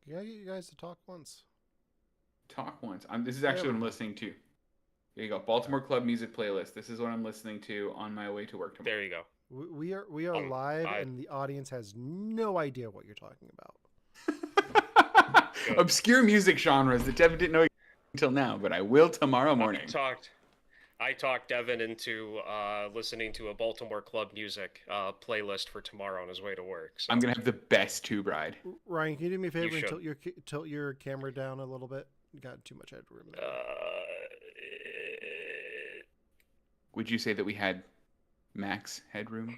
You gotta get you guys to talk once. Talk once. This is actually what I'm listening to. There you go. Baltimore Club Music Playlist. This is what I'm listening to on my way to work tomorrow. There you go. We are live, and the audience has no idea what you're talking about. Obscure music genres that Devin didn't know until now, but I will tomorrow morning. I talked Devin into listening to a Baltimore Club Music playlist for tomorrow on his way to work. So. I'm gonna have the best tube ride. Ryan, can you do me a favor and tilt your camera down a little bit? You got too much headroom there. Would you say that we had max headroom,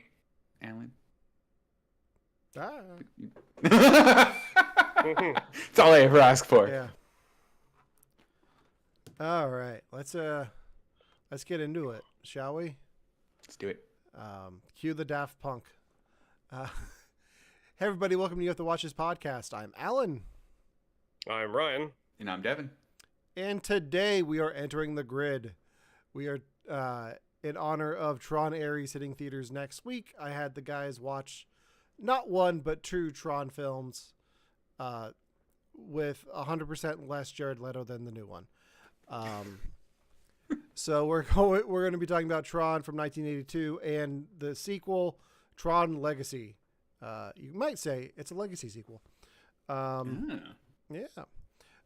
Alan? That's all I ever ask for. Yeah. All right, let's get into it, shall we? Let's do it. Cue the Daft Punk. Hey everybody, welcome to You Have to Watch This podcast. I'm Alan. I'm Ryan. And I'm Devin. And today we are entering the grid. We are in honor of Tron Aries hitting theaters next week. I had the guys watch not one but two Tron films with 100% less Jared Leto than the new one. So we're going to be talking about Tron from 1982 and the sequel, Tron Legacy. You might say it's a legacy sequel. Yeah.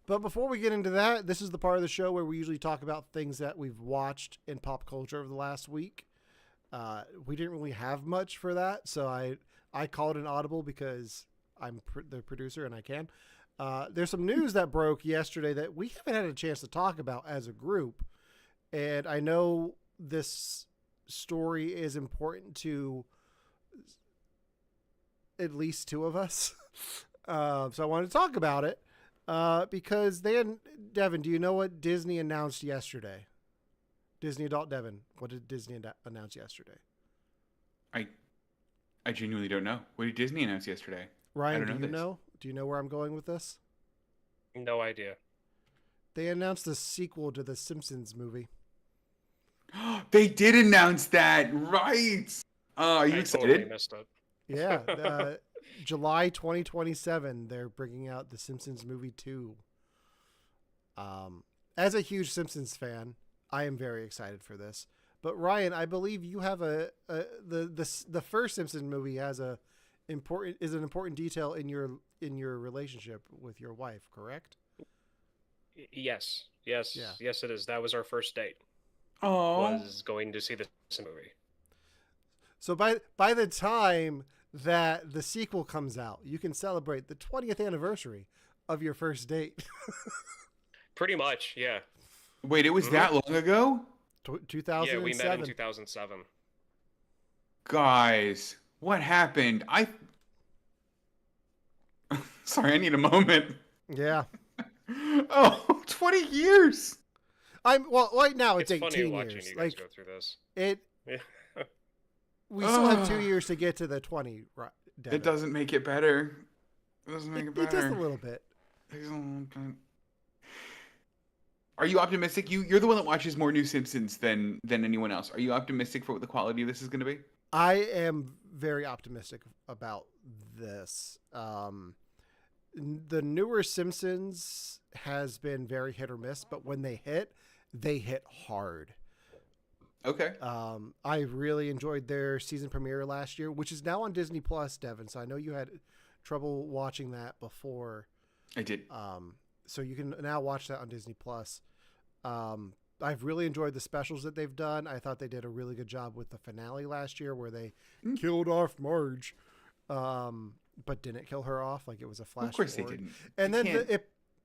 But before we get into that, this is the part of the show where we usually talk about things that we've watched in pop culture over the last week. We didn't really have much for that, so I called an audible because I'm the producer and I can. There's some news that broke yesterday that we haven't had a chance to talk about as a group. And I know this story is important to at least two of us. So I wanted to talk about it. Because Devin, do you know what Disney announced yesterday? Disney adult Devin, what did Disney announce yesterday? I genuinely don't know. What did Disney announce yesterday? Ryan, do you know? Do you know where I'm going with this? No idea. They announced the sequel to the Simpsons movie. They did announce that, right? Are you excited? Totally missed it. Yeah, July 2027, they're bringing out the Simpsons movie 2. As a huge Simpsons fan, I am very excited for this. But Ryan, I believe you have the first Simpsons movie has an important detail in your relationship with your wife, correct? Yes, it is. That was our first date. Oh, was going to see the movie. So by the time that the sequel comes out, you can celebrate the 20th anniversary of your first date. Pretty much, yeah. Wait, it was that long ago? 2007. Yeah, we met in 2007. Guys, what happened? Sorry, I need a moment. Yeah. Oh, 20 years. Right now it's 18 funny watching years. You guys go through this. We still have 2 years to get to the 20. It doesn't make it better. It doesn't make it better. It does a little bit. Are you optimistic? You're the one that watches more new Simpsons than anyone else. Are you optimistic for what the quality of this is going to be? I am very optimistic about this. The newer Simpsons has been very hit or miss, but when they hit hard. Okay. I really enjoyed their season premiere last year, which is now on Disney Plus, Devin. So I know you had trouble watching that before. I did. So you can now watch that on Disney Plus. I've really enjoyed the specials that they've done. I thought they did a really good job with the finale last year where they killed off Marge, but didn't kill her off. Like it was a flash. Of course forward. They didn't. And then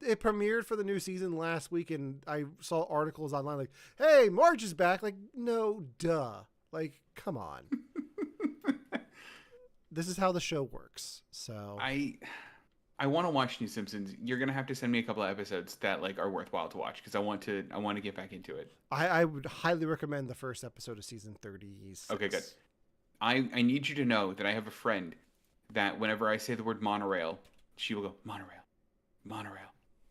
it premiered for the new season last week, and I saw articles online like, hey, Marge is back. Like, no, duh. Like, come on. This is how the show works. So I want to watch New Simpsons. You're gonna have to send me a couple of episodes that like are worthwhile to watch because I want to get back into it. I would highly recommend the first episode of season 36. Okay, good. I need you to know that I have a friend that whenever I say the word monorail, she will go monorail, monorail,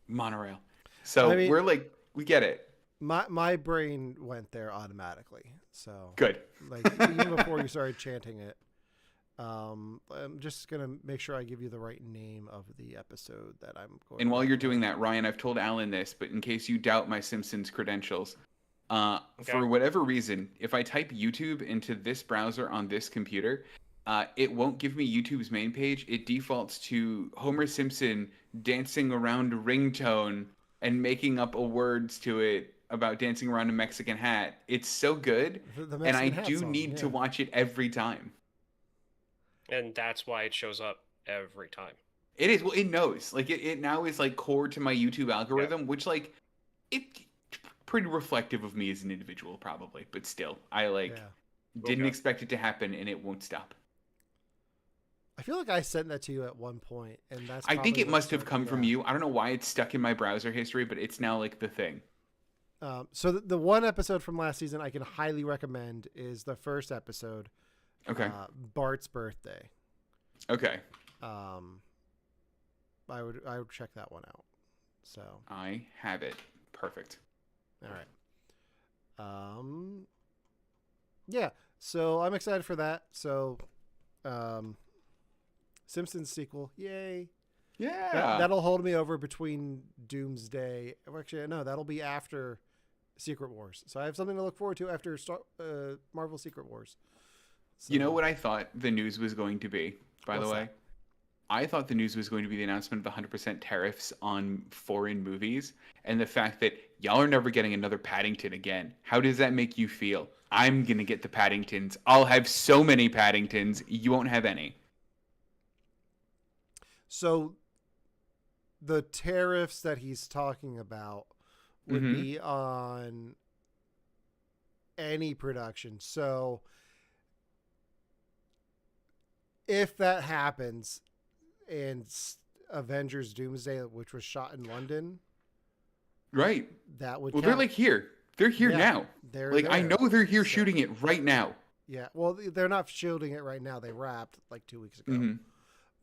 monorail. So we're like, we get it. My brain went there automatically. So good. Like even before you started chanting it. I'm just going to make sure I give you the right name of the episode that I'm going And while you're doing that, Ryan, I've told Alan this, but in case you doubt my Simpsons credentials, for whatever reason, if I type YouTube into this browser on this computer, it won't give me YouTube's main page. It defaults to Homer Simpson dancing around a ringtone and making up words to it about dancing around a Mexican hat. It's so good, and I do need to watch it every time. And that's why it shows up every time. It is. Well, it knows. Like, it now is, like, core to my YouTube algorithm, which, like, it pretty reflective of me as an individual, probably. But still, I, didn't expect it to happen, and it won't stop. I feel like I sent that to you at one point, and that's I think it must have come from you. I don't know why it's stuck in my browser history, but it's now, like, the thing. So the one episode from last season I can highly recommend is the first episode. Okay. Bart's birthday. Okay. I would check that one out. So I have it. Perfect. All right. Yeah. So I'm excited for that. So, Simpsons sequel. Yay. Yeah. That'll hold me over between Doomsday. Actually, no, that'll be after Secret Wars. So I have something to look forward to after Marvel Secret Wars. So, you know what I thought the news was going to be, by the way? I thought the news was going to be the announcement of the 100% tariffs on foreign movies and the fact that y'all are never getting another Paddington again. How does that make you feel? I'm going to get the Paddingtons. I'll have so many Paddingtons. You won't have any. So the tariffs that he's talking about would be on any production. So if that happens and Avengers Doomsday, which was shot in London, right, that would count. They're like here. They're here now. They're like there. I know they're here shooting it right now. Yeah. Well, they're not shooting it right now. They wrapped like 2 weeks ago.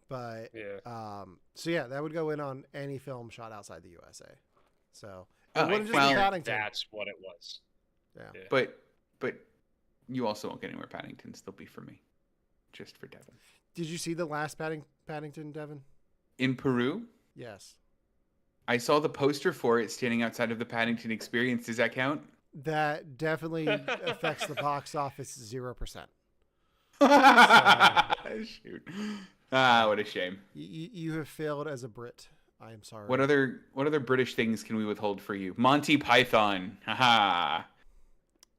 But so yeah, that would go in on any film shot outside the USA. So it wouldn't just be Paddington. That's what it was. Yeah. But you also won't get any more Paddingtons. They'll be for me, just for Devin. Did you see the last Paddington, Devin? In Peru? Yes. I saw the poster for it standing outside of the Paddington Experience. Does that count? That definitely affects the box office 0%. Shoot. What a shame. You have failed as a Brit. I am sorry. What other British things can we withhold for you? Monty Python. Haha.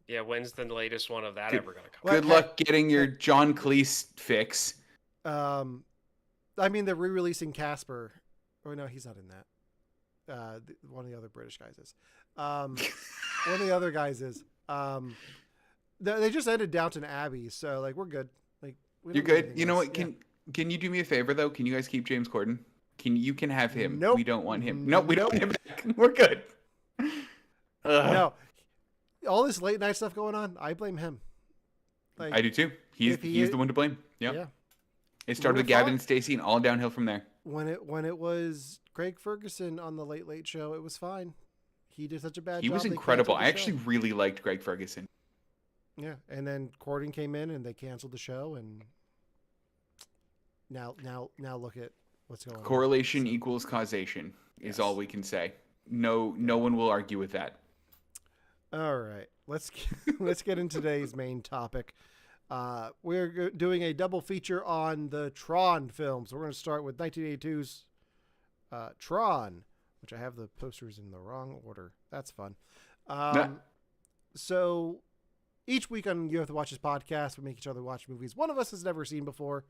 Yeah, when's the latest one of that ever going to come? Good luck getting your John Cleese fix. I mean, they're re-releasing Casper. Oh no, he's not in that. One of the other British guys is. One of the other guys is. They just ended Downton Abbey, so like we're good. Like you're good. You know what? Can you do me a favor though? Can you guys keep James Corden? You can have him. Nope. We don't want him. No, we don't want him back. We're good. No. All this late night stuff going on, I blame him. Like, I do too. He's the one to blame. Yep. Yeah. It started with Gavin and Stacey and all downhill from there. When it was Craig Ferguson on the Late Late Show, it was fine. He did such a bad job. He was incredible. I actually really liked Craig Ferguson. Yeah, and then Corden came in and they canceled the show, and now look at what's going on. Correlation equals causation is all we can say. No one will argue with that. All right, let's get into today's main topic. We're doing a double feature on the Tron films. We're going to start with 1982's Tron, which I have the posters in the wrong order. That's fun. So each week on You Have to Watch This podcast, we make each other watch movies one of us has never seen before.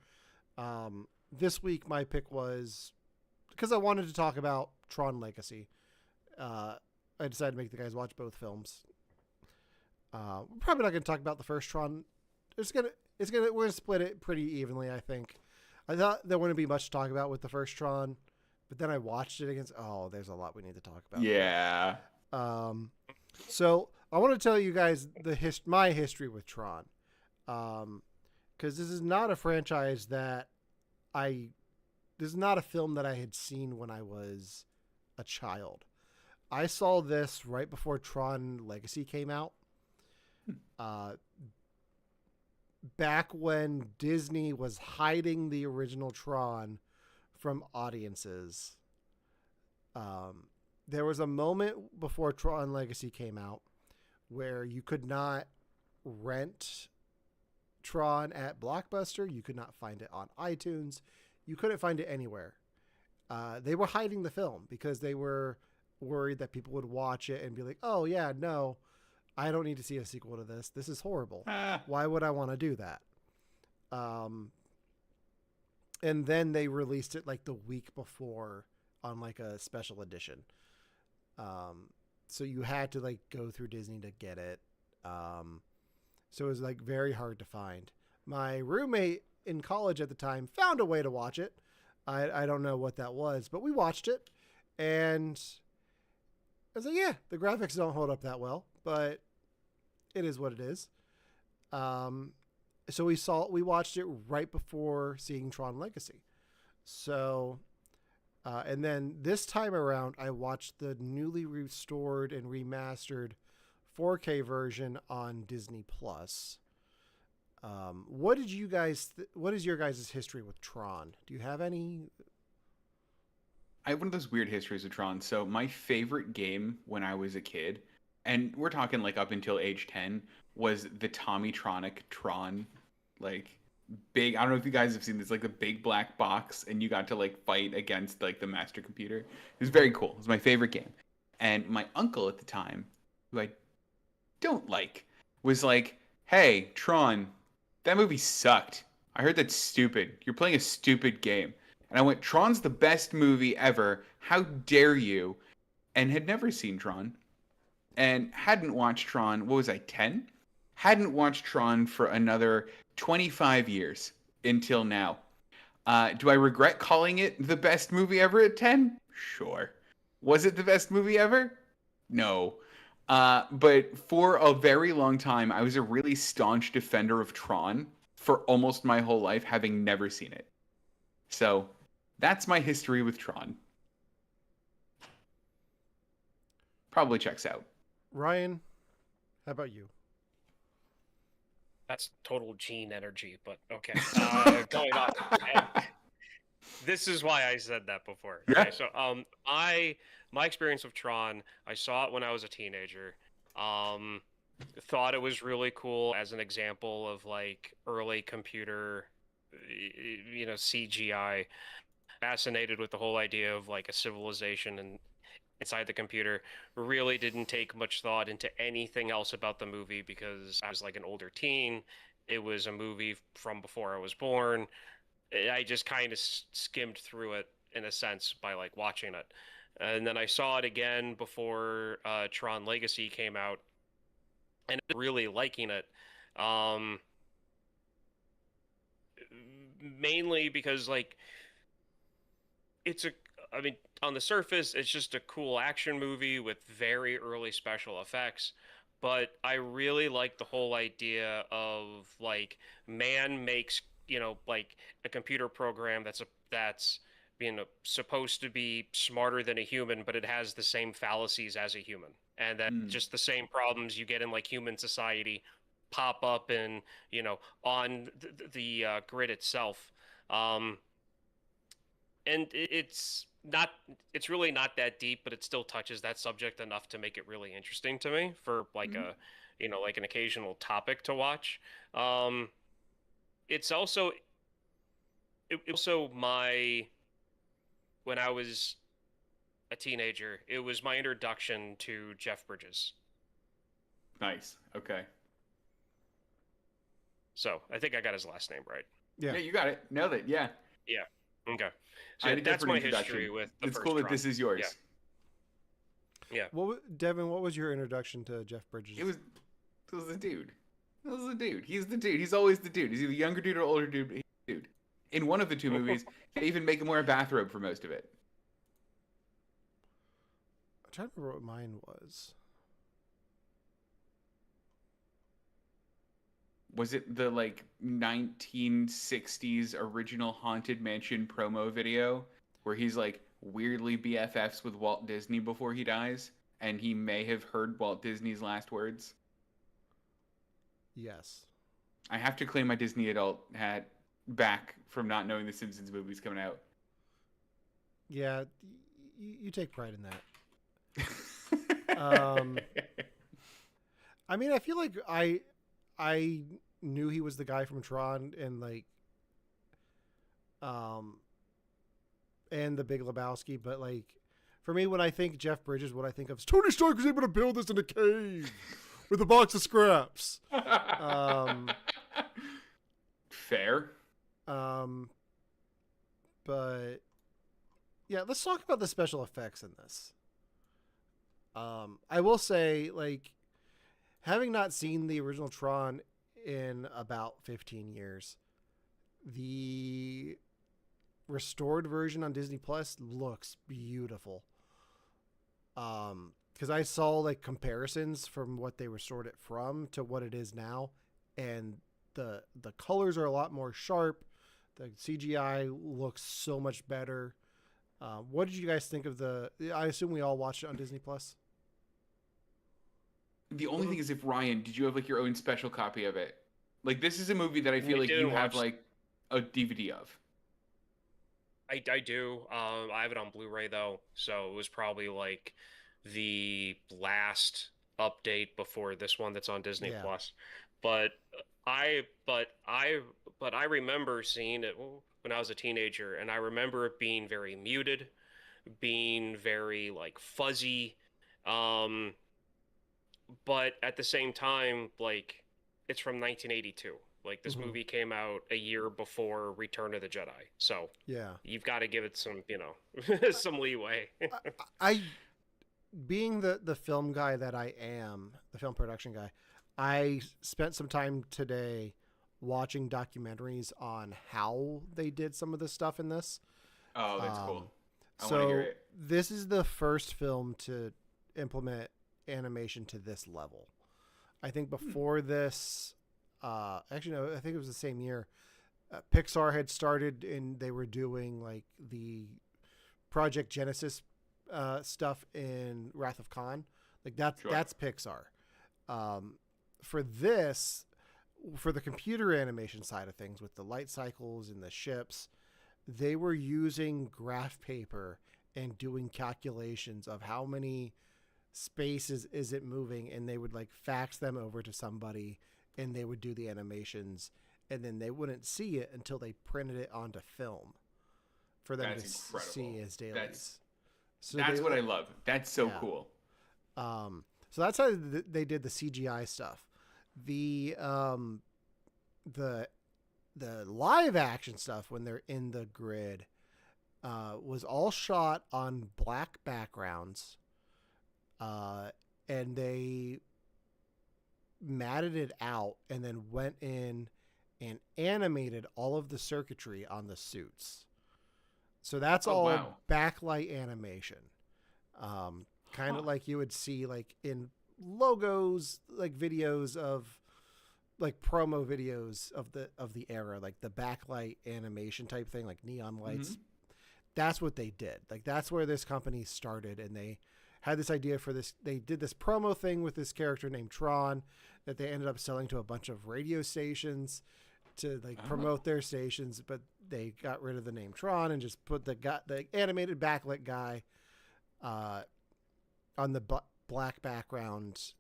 This week, my pick was because I wanted to talk about Tron Legacy. I decided to make the guys watch both films. We're probably not going to talk about the first Tron. We're going to split it pretty evenly, I think. I thought there wouldn't be much to talk about with the first Tron, but then I watched it against. Oh, there's a lot we need to talk about. Yeah. So I want to tell you guys my history with Tron, because this is not a franchise that this is not a film that I had seen when I was a child. I saw this right before Tron Legacy came out. back when Disney was hiding the original Tron from audiences. There was a moment before Tron Legacy came out where you could not rent Tron at Blockbuster. You could not find it on iTunes. You couldn't find it anywhere. They were hiding the film because they were worried that people would watch it and be like, oh, yeah, no, I don't need to see a sequel to this. This is horrible. Why would I want to do that? And then they released it like the week before on like a special edition. So you had to like go through Disney to get it. So it was like very hard to find. My roommate in college at the time found a way to watch it. I don't know what that was, but we watched it, and I was like, yeah, the graphics don't hold up that well, but it is what it is. So we watched it right before seeing Tron Legacy. So, and then this time around, I watched the newly restored and remastered 4K version on Disney Plus. What is your guys' history with Tron? Do you have any? I have one of those weird histories of Tron. So my favorite game when I was a kid, and we're talking like up until age 10, was the Tommytronic Tron. Like big, I don't know if you guys have seen this, like the big black box, and you got to like fight against like the master computer. It was very cool. It was my favorite game. And my uncle at the time, who I don't like, was like, hey, Tron, that movie sucked. I heard that's stupid. You're playing a stupid game. And I went, Tron's the best movie ever. How dare you? And had never seen Tron. And hadn't watched Tron, what was I, 10? Hadn't watched Tron for another 25 years until now. Do I regret calling it the best movie ever at 10? Sure. Was it the best movie ever? No. But for a very long time, I was a really staunch defender of Tron for almost my whole life, having never seen it. So that's my history with Tron. Probably checks out. Ryan, how about you? That's total Gene energy, but okay. Going on. This is why I said that before. Yeah. Okay, so my experience with Tron, I saw it when I was a teenager. Thought it was really cool as an example of like early computer, CGI. Fascinated with the whole idea of like a civilization and inside the computer. Really didn't take much thought into anything else about the movie because I was like an older teen. It was a movie from before I was born. I just kind of skimmed through it in a sense by like watching it. And then I saw it again before Tron Legacy came out and really liking it. Mainly because like on the surface, it's just a cool action movie with very early special effects. But I really like the whole idea of like man makes, like a computer program that's supposed to be smarter than a human, but it has the same fallacies as a human. And that just the same problems you get in like human society pop up in, on the grid itself. And it's really not that deep, but it still touches that subject enough to make it really interesting to me for like like an occasional topic to watch. It's also when I was a teenager, it was my introduction to Jeff Bridges. Nice. Okay. So I think I got his last name right. Yeah, you got it. Nailed it. Yeah. Yeah. Okay. So that's my history with the It's first cool that Tron. this is yours. Yeah. Devin, what was your introduction to Jeff Bridges? It was the dude. It was the dude. He's the dude. He's always the dude. He's either younger dude or older dude. He's the dude. In one of the two movies, they even make him wear a bathrobe for most of it. I'm trying to remember what mine was. Was it the like 1960s original Haunted Mansion promo video where he's like weirdly BFFs with Walt Disney before he dies, and he may have heard Walt Disney's last words? Yes. I have to claim my Disney adult hat back from not knowing the Simpsons movie's coming out. Yeah, you take pride in that. I mean, I feel like I knew he was the guy from Tron and like and The Big Lebowski, but like for me, when I think Jeff Bridges, what I think of is Tony Stark was able to build this in a cave with a box of scraps. Fair. But yeah, let's talk about the special effects in this. I will say, like, having not seen the original Tron in about 15 years, the restored version on Disney Plus looks beautiful. Because I saw like comparisons from what they restored it from to what it is now, and the colors are a lot more sharp. The CGI looks so much better. What did you guys think of the? I assume we all watched it on Disney Plus. The only thing is, if Ryan, did you have like your own special copy of it? Like, this is a movie that I feel like you have like a DVD of. I do. I have it on Blu-ray though, so it was probably like the last update before this one that's on Disney Plus. But I remember seeing it when I was a teenager, and I remember it being very muted, being very like fuzzy. But at the same time, like, it's from 1982. Like, this movie came out a year before Return of the Jedi. So yeah, you've got to give it some, some leeway. I being the film guy that I am, the film production guy, I spent some time today watching documentaries on how they did some of the stuff in this. Oh, that's cool. I so want to hear it. This is the first film to implement animation to this level. I think before this, actually no, I think it was the same year. Pixar had started and they were doing like the Project Genesis stuff in Wrath of Khan. Like that's Pixar. For this, for the computer animation side of things with the light cycles and the ships, they were using graph paper and doing calculations of how many spaces is it moving, and they would like fax them over to somebody and they would do the animations, and then they wouldn't see it until they printed it onto film for them to see as dailies. That's what I love. That's so cool. So that's how they did the CGI stuff. The live action stuff when they're in the grid was all shot on black backgrounds, and they matted it out and then went in and animated all of the circuitry on the suits. So that's backlight animation. Kind of like you would see like in logos, like videos of like promo videos of the era, like the backlight animation type thing, like neon lights. That's what they did. Like that's where this company started, and they had this idea for this. They did this promo thing with this character named Tron that they ended up selling to a bunch of radio stations to like promote their stations, but they got rid of the name Tron and just put the animated backlit guy on the black background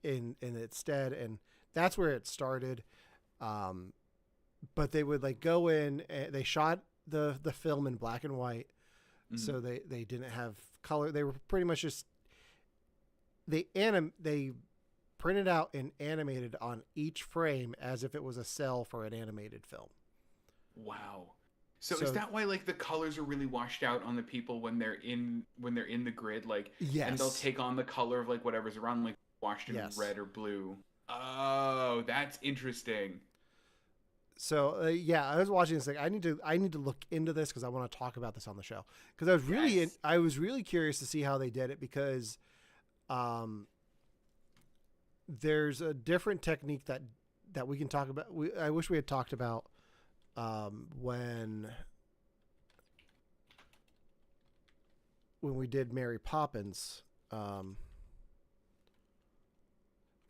in its stead, and that's where it started. But they would like go in and they shot the film in black and white, so they didn't have color. They were pretty much just they printed out and animated on each frame as if it was a cell for an animated film. Wow. So is that why like the colors are really washed out on the people when they're in the grid, like, yes, and they'll take on the color of like whatever's around, like washed in red or blue? Oh, that's interesting. So I was watching this like I need to look into this because I want to talk about this on the show, because I was really curious to see how they did it, because there's a different technique that we can talk about. I wish we had talked about when we did Mary Poppins.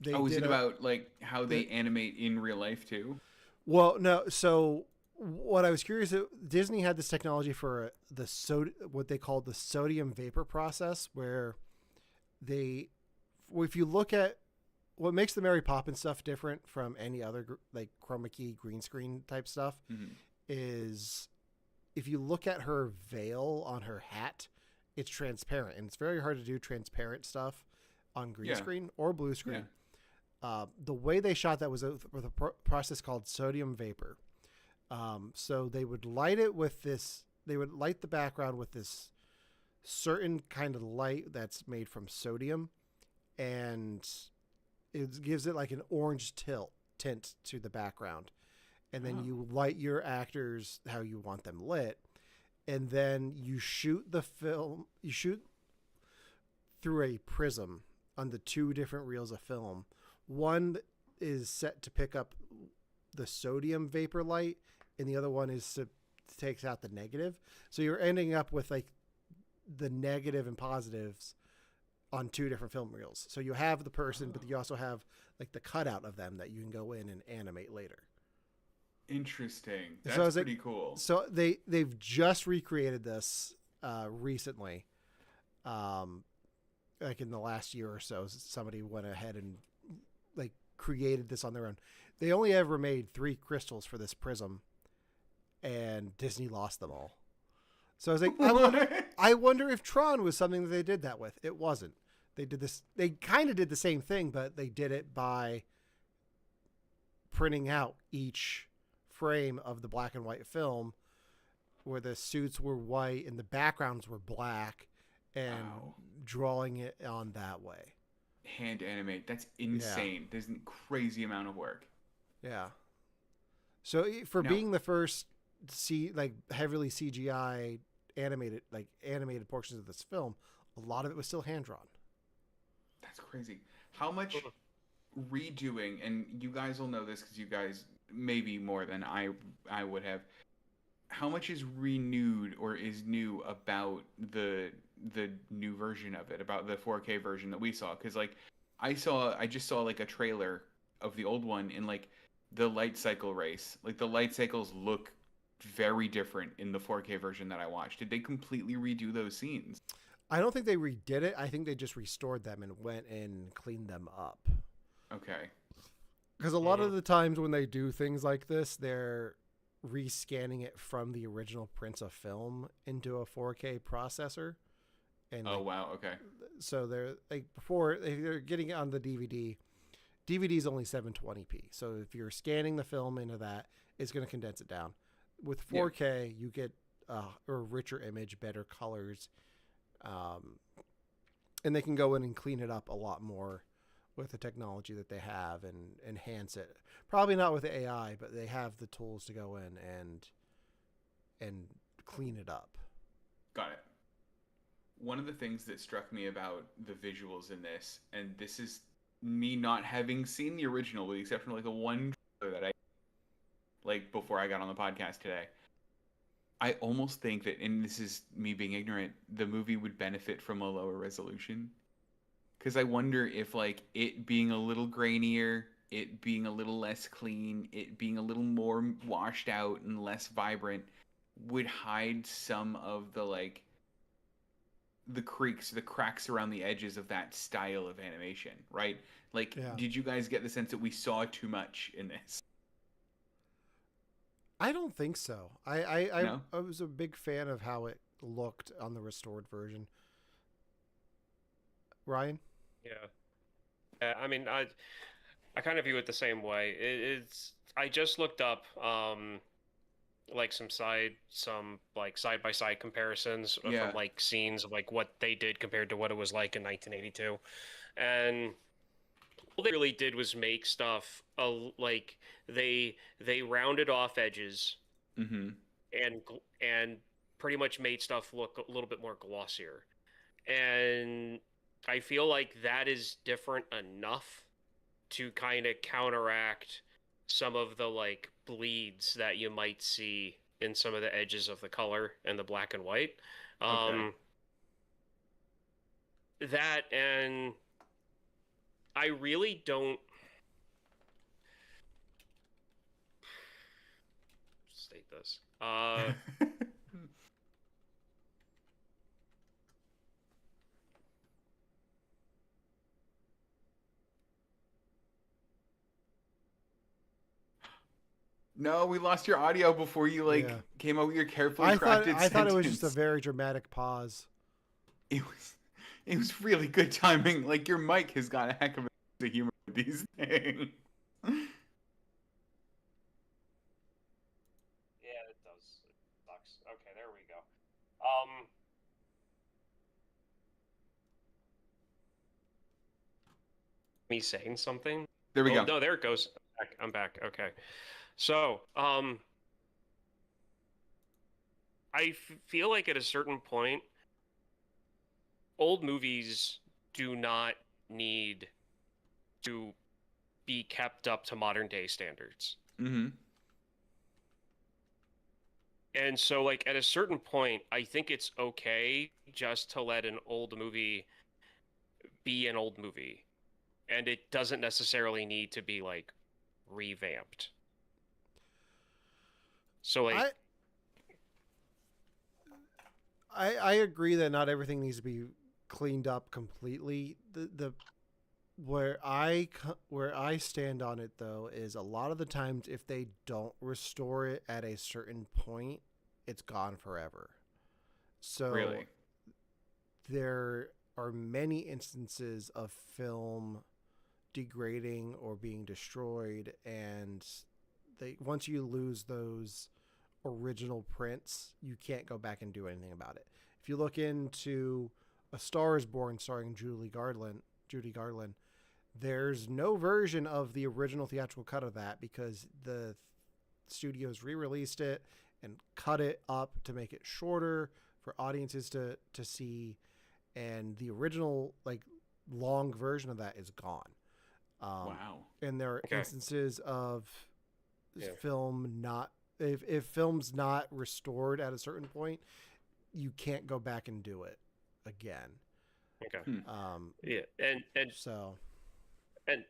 They Oh, is did it about like how they animate in real life too? Well, no. So what I was curious, Disney had this technology for what they called the sodium vapor process, where they, if you look at what makes the Mary Poppins stuff different from any other like chroma key green screen type stuff, is if you look at her veil on her hat, it's transparent, and it's very hard to do transparent stuff on green screen or blue screen. The way they shot that was with a process called sodium vapor. So they would light it with this. They would light the background with this certain kind of light that's made from sodium, and it gives it like an orange tint to the background. And then you light your actors how you want them lit, and then you shoot the film. You shoot through a prism on the two different reels of film. One is set to pick up the sodium vapor light, and the other one takes out the negative. So you're ending up with like the negative and positives on two different film reels. So you have the person, but you also have like the cutout of them that you can go in and animate later. Interesting. That's pretty cool. So they've just recreated this recently. Like in the last year or so, somebody went ahead and like created this on their own. They only ever made 3 crystals for this prism, and Disney lost them all. So I was like, I wonder if Tron was something that they did that with. It wasn't. They did this. They kind of did the same thing, but they did it by printing out each frame of the black and white film, where the suits were white and the backgrounds were black, and drawing it on that way. Hand animate. That's insane. There's a crazy amount of work. Yeah. So for being the first heavily CGI animated portions of this film, a lot of it was still hand drawn. That's crazy. How much redoing, and you guys will know this because you guys maybe more than I would have. How much is renewed or is new about the new version of it, about the 4K version that we saw? Because like I just saw like a trailer of the old one in like the light cycle race. Like the light cycles look very different in the 4K version that I watched. Did they completely redo those scenes? I don't think they redid it. I think they just restored them and went and cleaned them up. Okay. Because a lot of the times when they do things like this, they're rescanning it from the original prints of film into a 4K processor. And wow, okay. So they're like before they're getting it on the DVD. DVD is only 720p. So if you're scanning the film into that, it's going to condense it down. With 4K, you get a richer image, better colors, and they can go in and clean it up a lot more with the technology that they have and enhance it. Probably not with AI, but they have the tools to go in and clean it up. Got it. One of the things that struck me about the visuals in this, and this is me not having seen the original with the exception of like the one trailer that I like before I got on the podcast today, I almost think that, and this is me being ignorant, the movie would benefit from a lower resolution. Because I wonder if like it being a little grainier, it being a little less clean, it being a little more washed out and less vibrant would hide some of the like the cracks around the edges of that style of animation, right? Like, Did you guys get the sense that we saw too much in this? I don't think so. I No? I was a big fan of how it looked on the restored version. Ryan? Yeah. I mean, I kind of view it the same way. It's I just looked up like some side by side comparisons from like scenes of like what they did compared to what it was like in 1982, and all they really did was make stuff like they rounded off edges and pretty much made stuff look a little bit more glossier, and I feel like that is different enough to kind of counteract some of the like bleeds that you might see in some of the edges of the color and the black and white. That, and I really don't state this. No, we lost your audio before you came up with your carefully crafted sentence. I thought it was just a very dramatic pause. It was really good timing. Like, your mic has got a heck of a sense of humor with these things. Yeah, it does. It sucks. Okay, there we go. Me saying something? There we go. No, there it goes. I'm back. Okay. So, I feel like at a certain point, old movies do not need to be kept up to modern day standards. Mm-hmm. And so, like, at a certain point, I think it's okay just to let an old movie be an old movie. And it doesn't necessarily need to be, like, revamped. So, like... I agree that not everything needs to be cleaned up completely. Where I stand on it, though, is a lot of the times if they don't restore it at a certain point, it's gone forever. So really? There are many instances of film degrading or being destroyed, and once you lose those original prints, you can't go back and do anything about it. If you look into A Star Is Born starring Judy Garland, there's no version of the original theatrical cut of that because the studios re-released it and cut it up to make it shorter for audiences to see, and the original long version of that is gone. Wow. And there are instances of film not, if film's not restored at a certain point, you can't go back and do it again. Okay. And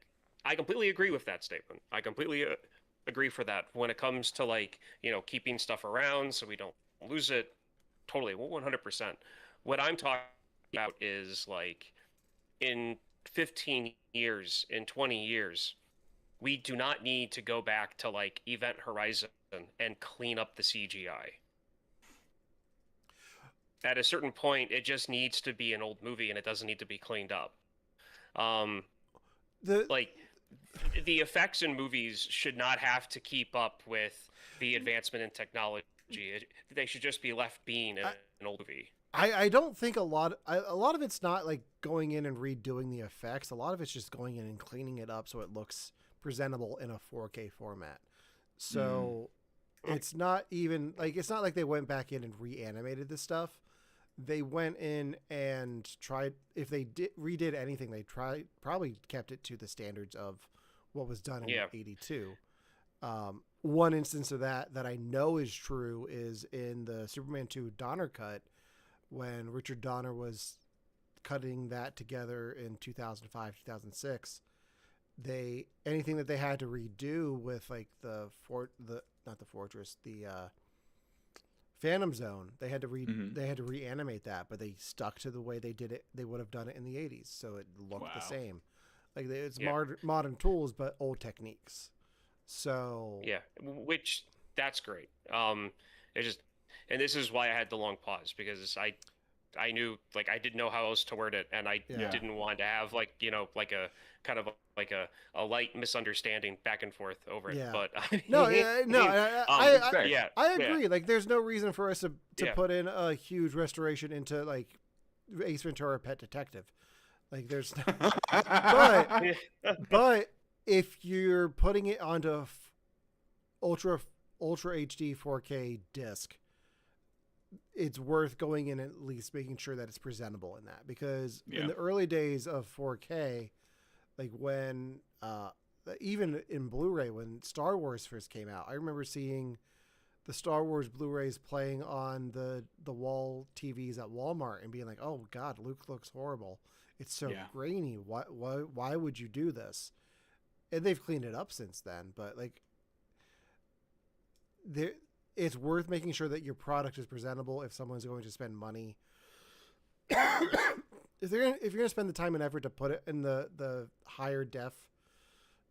I completely agree with that statement. I completely agree for that. When it comes to keeping stuff around so we don't lose it, totally 100%. What I'm talking about is in 15 years, in 20 years, we do not need to go back to Event Horizon and clean up the CGI. At a certain point, it just needs to be an old movie and it doesn't need to be cleaned up. The effects in movies should not have to keep up with the advancement in technology. They should just be left being an old movie. I don't think a lot of it's not going in and redoing the effects. A lot of it's just going in and cleaning it up so it looks presentable in a 4K format. So it's not even it's not like they went back in and reanimated this stuff. They went in and tried, if they redid anything, they probably kept it to the standards of what was done in 82. One instance of that I know is true is in the Superman 2 Donner cut, when Richard Donner was cutting that together in 2005, 2006. Anything that they had to redo with the Phantom Zone, they had to reanimate that, but they stuck to the way they did it. They would have done it in the 80s, so it looked the same. It's modern tools, but old techniques. So which that's great. And this is why I had the long pause, because I knew I didn't know how else to word it, and I didn't want to have a kind of a light misunderstanding back and forth over it. Yeah. But I agree. There's no reason for us to put in a huge restoration into Ace Ventura: Pet Detective. There's but if you're putting it onto ultra HD 4K disc, it's worth going in and at least making sure that it's presentable in that, because in the early days of 4K, when even in Blu-ray, when Star Wars first came out, I remember seeing the Star Wars Blu-rays playing on the wall TVs at Walmart and being like, oh God, Luke looks horrible. It's so grainy. Why would you do this? And they've cleaned it up since then, but like, it's worth making sure that your product is presentable if someone's going to spend money. If you're gonna spend the time and effort to put it in the higher def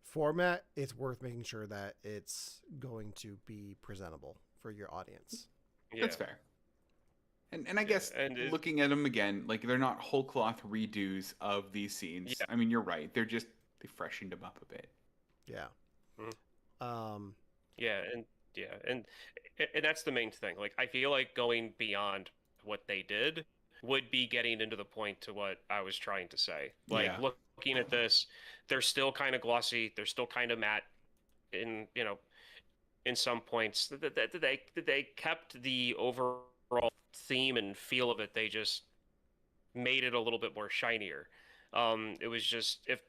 format, it's worth making sure that it's going to be presentable for your audience. Yeah. That's fair. And I guess looking at them again, like they're not whole cloth redos of these scenes. Yeah. I mean, you're right. They freshened them up a bit. Yeah. Mm-hmm. And that's the main thing. Like, I feel like going beyond what they did would be getting into the point to what I was trying to say. Like, looking at this, they're still kind of glossy. They're still kind of matte in some points. They kept the overall theme and feel of it. They just made it a little bit more shinier. It was just, if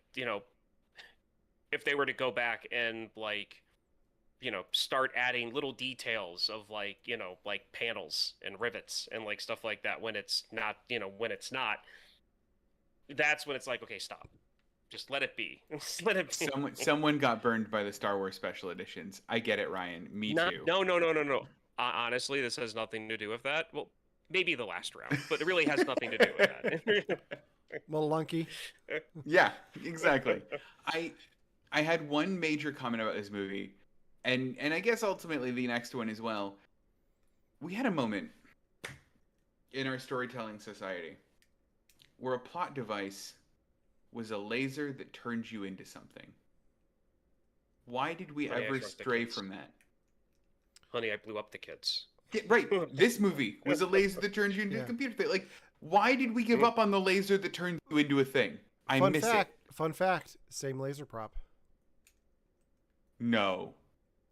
they were to go back and like, start adding little details of like panels and rivets and like stuff like that when it's not, that's when it's like, okay, stop. Just let it be. Just let it be. Someone got burned by the Star Wars special editions. I get it, Ryan. Me too. No. Honestly, this has nothing to do with that. Well, maybe the last round, but it really has nothing to do with that. Malunky. Yeah, exactly. I had one major comment about this movie, and I guess ultimately the next one as well. We had a moment in our storytelling society where a plot device was a laser that turns you into something. Why did we ever stray from that? Honey, I blew up the kids. Yeah, right. This movie was a laser that turns you into a computer thing. Like, why did we give up on the laser that turns you into a thing? I miss it. Fun fact, same laser prop. No.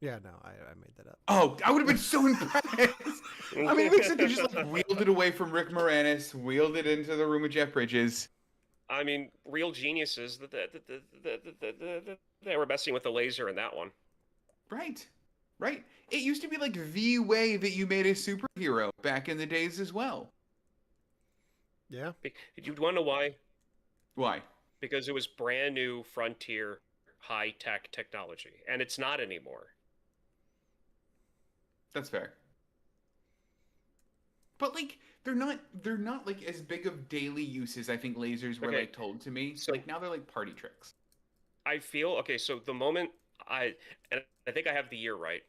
Yeah, no, I made that up. Oh, I would have been so impressed. I mean, it makes sense. They just like wheeled it away from Rick Moranis, wheeled it into the room with Jeff Bridges. I mean, real geniuses. They were messing with the laser in that one. Right. It used to be like the way that you made a superhero back in the days as well. Yeah. You want to know why? Why? Because it was brand new frontier high-tech technology, and it's not anymore. That's fair. But like they're not like as big of daily use as I think lasers were like told to me. So like now they're like party tricks. I feel so the moment I think I have the year right.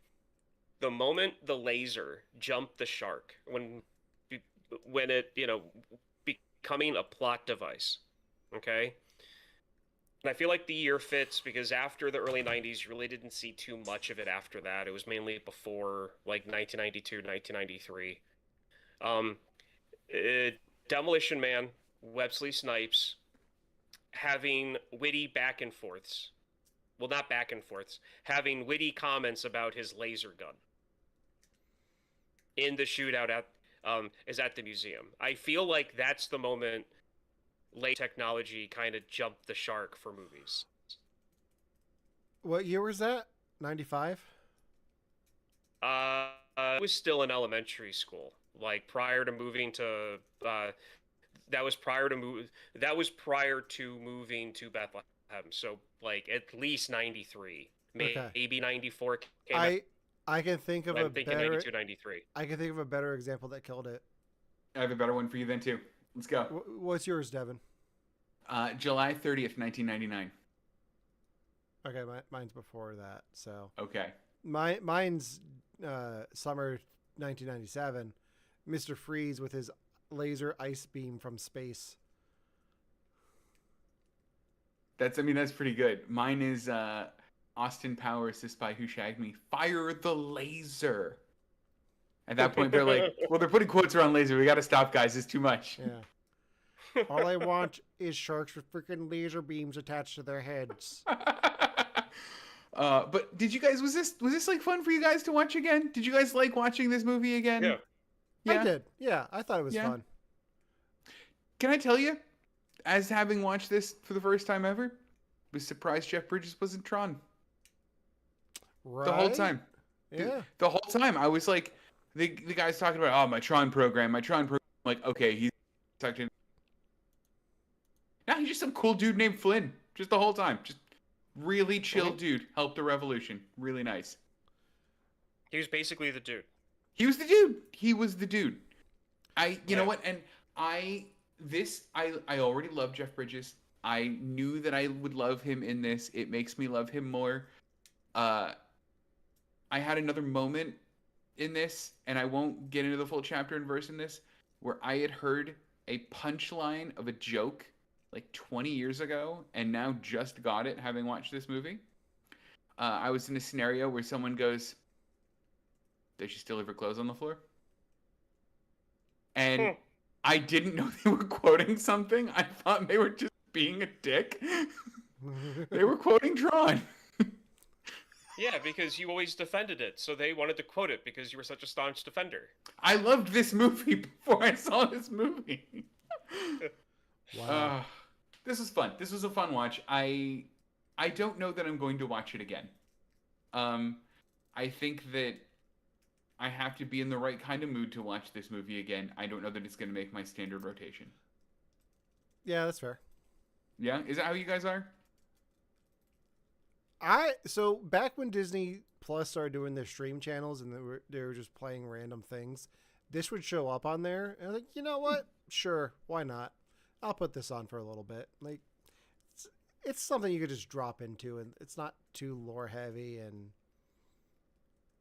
The moment the laser jumped the shark when it, becoming a plot device. Okay? And I feel like the year fits because after the early 90s, you really didn't see too much of it after that. It was mainly before, like, 1992, 1993. Demolition Man, Wesley Snipes, having witty back and forths. Well, not back and forths. Having witty comments about his laser gun. In the shootout is at the museum. I feel like that's the moment late technology kind of jumped the shark for movies. What year was that? 95? I was still in elementary school. Like prior to moving to that was prior to moving to Bethlehem. So like at least 93, maybe 94 came out. I can think of I'm thinking 92, 93. I can think of a better example that killed it. I have a better one for you then too. Let's go. What's yours, Devin? July 30th, 1999. Okay, mine's before that. So okay, mine's summer 1997. Mr. Freeze with his laser ice beam from space. That's pretty good. Mine is Austin Powers, The Spy Who Shagged Me. Fire the laser. At that point, they're like, well, they're putting quotes around laser. We got to stop, guys. It's too much. Yeah. All I want is sharks with freaking laser beams attached to their heads. But did you guys, was this like fun for you guys to watch again? Did you guys like watching this movie again? Yeah. I did. Yeah, I thought it was fun. Can I tell you, as having watched this for the first time ever, was surprised Jeff Bridges wasn't Tron. Right. The whole time. Yeah. The whole time. I was like, the guy's talking about, my Tron program. I'm like, okay, he's tucked in. Nah, he's just some cool dude named Flynn. Just the whole time. Just really chill dude. Helped the revolution. Really nice. He was basically the dude. He was the dude. He was the dude. You know what? And I already love Jeff Bridges. I knew that I would love him in this. It makes me love him more. I had another moment in this, and I won't get into the full chapter and verse in this, where I had heard a punchline of a joke like 20 years ago, and now just got it having watched this movie. I was in a scenario where someone goes, "Does she still leave her clothes on the floor?" And I didn't know they were quoting something. I thought they were just being a dick. They were quoting Tron. Yeah, because you always defended it, so they wanted to quote it because you were such a staunch defender. I loved this movie before I saw this movie. Wow. This was fun. This was a fun watch. I don't know that I'm going to watch it again. I think that I have to be in the right kind of mood to watch this movie again. I don't know that it's going to make my standard rotation. Yeah, that's fair. Yeah? Is that how you guys are? So back when Disney Plus started doing their stream channels and they were just playing random things, this would show up on there. And I was like, you know what? Sure, why not? I'll put this on for a little bit. Like, it's something you could just drop into, and it's not too lore heavy, and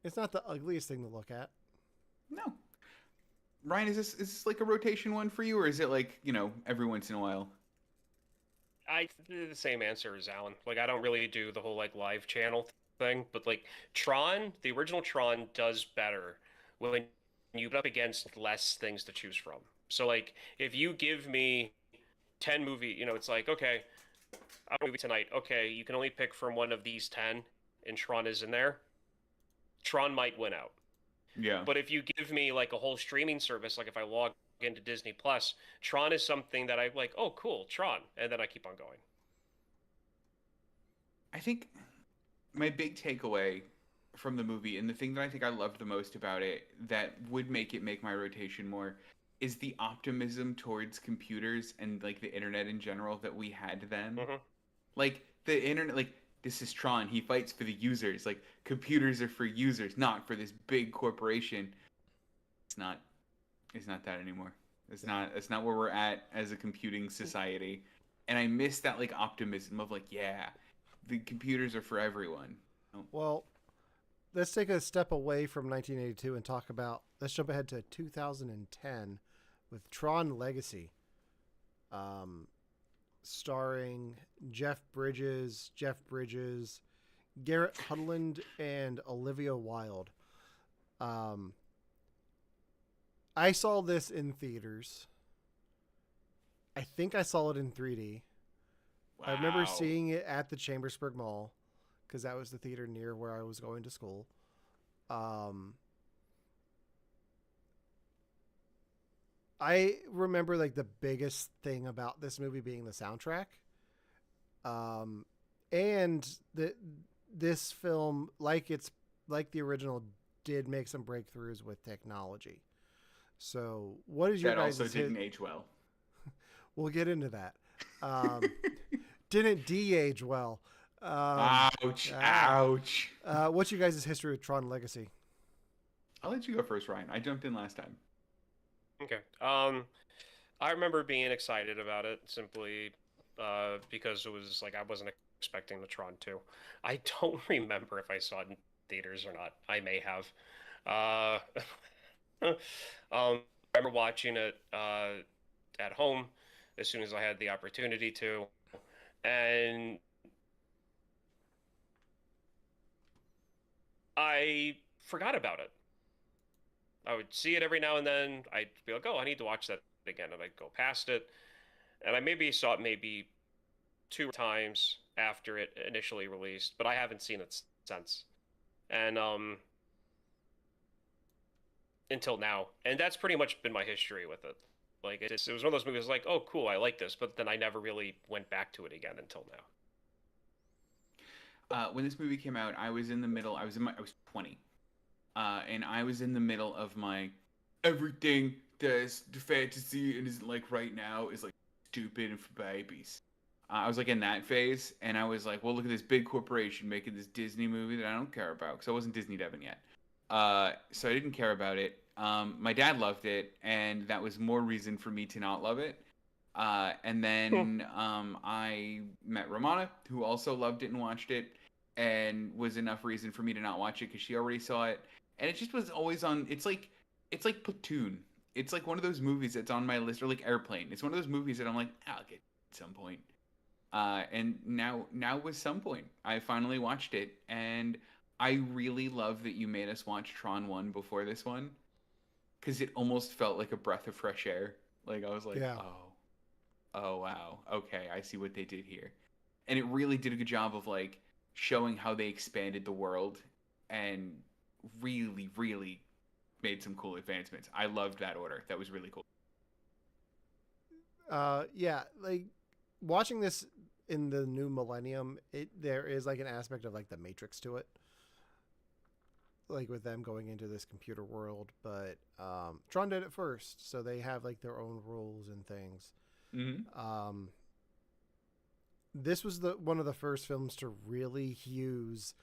it's not the ugliest thing to look at. No. Ryan, is this like a rotation one for you, or is it like, every once in a while? I did the same answer as Alan. Like, I don't really do the whole like live channel thing, but like Tron, the original Tron does better when you put up against less things to choose from. So like, if you give me 10 movie, it's like, okay, I have a movie tonight. Okay, you can only pick from one of these 10, and Tron is in there. Tron might win out. Yeah. But if you give me like a whole streaming service, like if I log into Disney Plus, Tron is something that I'm like, oh, cool, Tron, and then I keep on going. I think my big takeaway from the movie, and the thing that I think I loved the most about it, that would make my rotation more, is the optimism towards computers and like the internet in general that we had then. Mm-hmm. Like the internet, like this is Tron. He fights for the users. Like computers are for users, not for this big corporation. It's not that anymore. It's not where we're at as a computing society. And I miss that like optimism of like, yeah, the computers are for everyone. Well, let's take a step away from 1982 and let's jump ahead to 2010 with Tron Legacy. Starring Jeff Bridges, Garrett Hudland, and Olivia Wilde. I saw this in theaters. I think I saw it in 3D. Wow. I remember seeing it at the Chambersburg Mall because that was the theater near where I was going to school. I remember like the biggest thing about this movie being the soundtrack. And this film, like the original, did make some breakthroughs with technology. So what is your guys' That also didn't age well. We'll get into that. Didn't de-age well. Ouch. What's your guys' history with Tron Legacy? I'll let you go first, Ryan. I jumped in last time. Okay. I remember being excited about it simply because it was like I wasn't expecting the Tron 2. I don't remember if I saw it in theaters or not. I may have. I remember watching it at home as soon as I had the opportunity to, and I forgot about it. I would see it every now and then. I'd be like, oh, I need to watch that again. And I'd go past it. And I maybe saw it maybe 2 times after it initially released, but I haven't seen it since. And until now. And that's pretty much been my history with it. Like, it was one of those movies like, oh, cool, I like this. But then I never really went back to it again until now. When this movie came out, I was in the middle. I was 20. And I was in the middle of my everything that's fantasy and isn't like right now is like stupid and for babies. I was like in that phase, and I was like, well, look at this big corporation making this Disney movie that I don't care about because I wasn't Disney Devin yet. So I didn't care about it. My dad loved it, and that was more reason for me to not love it. And then I met Romana, who also loved it and watched it, and was enough reason for me to not watch it because she already saw it. And it just was always on. It's like Platoon. It's like one of those movies that's on my list, or like Airplane. It's one of those movies that I'm like, I'll get at some point. And now with Some Point, I finally watched it, and I really love that you made us watch Tron 1 before this one, because it almost felt like a breath of fresh air. Like, I was like, oh, wow, okay, I see what they did here. And it really did a good job of, like, showing how they expanded the world and really, really made some cool advancements. I loved that order. That was really cool. Yeah, like, watching this in the new millennium, there is, like, an aspect of, like, the Matrix to it. Like, with them going into this computer world, but Tron did it first, so they have, like, their own rules and things. Mm-hmm. This was one of the first films to really use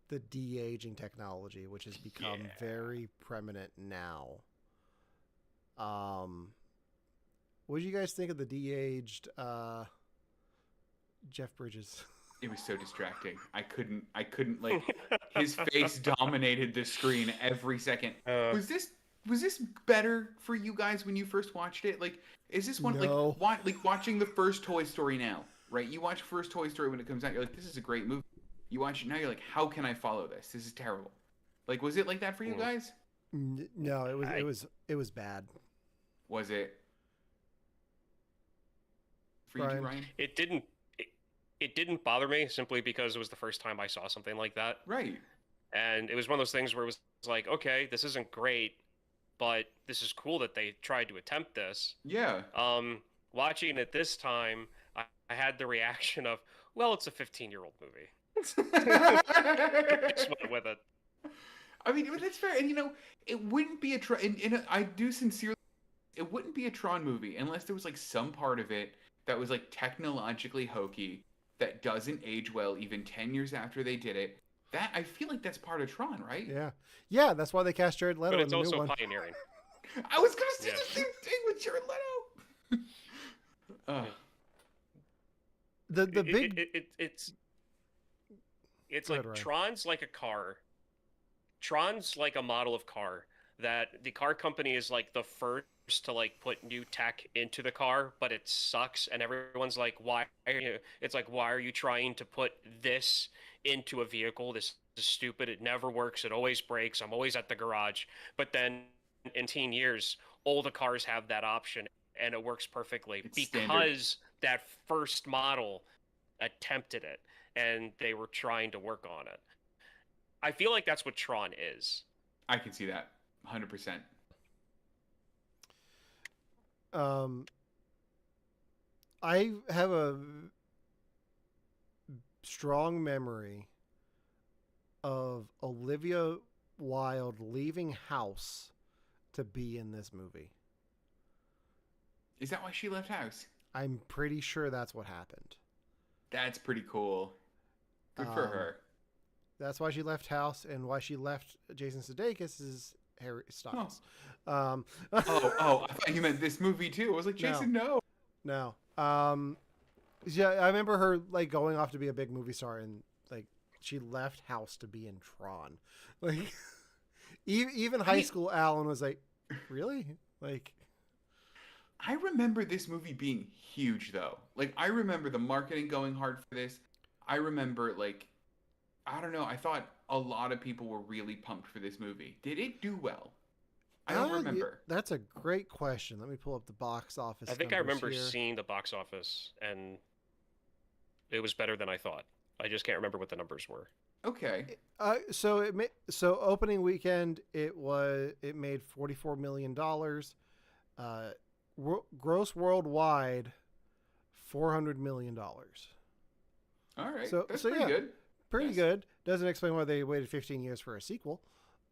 the de-aging technology, which has become very prominent now. What did you guys think of the de-aged Jeff Bridges? It was so distracting. I couldn't like, his face dominated the screen every second. Was this better for you guys when you first watched it? Like, is this one No. like watching the first Toy Story now, right? You watch first Toy Story when it comes out, you're like, this is a great movie. You watch it now, you're like, how can I follow this? This is terrible. Like, was it like that for you guys? No, it was bad. Was it? For you, Ryan? It didn't bother me simply because it was the first time I saw something like that. Right. And it was one of those things where it was like, okay, this isn't great, but this is cool that they tried to attempt this. Yeah. Watching it this time, I had the reaction of, well, it's a 15-year-old movie. Just went with it. I mean, that's fair. And, it wouldn't be I do sincerely, it wouldn't be a Tron movie unless there was, like, some part of it that was, like, technologically hokey, that doesn't age well even 10 years after they did it. That, I feel like that's part of Tron, right? Yeah, that's why they cast Jared Leto in the new one. But it's also pioneering. I was going to say the same thing with Jared Leto. It's like Tron's like a car. Tron's like a model of car that the car company is like the first to like put new tech into the car, but it sucks, and everyone's like, why are you trying to put this into a vehicle? This is stupid. It never works. It always breaks. I'm always at the garage. But then in 10 years, all the cars have that option, and it works perfectly because that first model attempted it, and they were trying to work on it. I feel like that's what Tron is. I can see that 100%. I have a strong memory of Olivia Wilde leaving house to be in this movie. Is that why she left house? I'm pretty sure that's what happened. That's pretty cool. Good for her. That's why she left house, and why she left Jason Sudeikis is Harry Styles. I thought you meant this movie too. I was like, Jason, no. Yeah, I remember her like going off to be a big movie star, and like she left house to be in Tron. Like, even high school Alan was like, really? Like, I remember this movie being huge though. Like, I remember the marketing going hard for this. I remember, like, I don't know, I thought a lot of people were really pumped for this movie. Did it do well? I don't remember. That's a great question. Let me pull up the box office. I think I remember seeing the box office, and it was better than I thought. I just can't remember what the numbers were. Okay. So opening weekend it made $44 million. Gross worldwide, $400 million. All right. So that's pretty good. Pretty good. Doesn't explain why they waited 15 years for a sequel.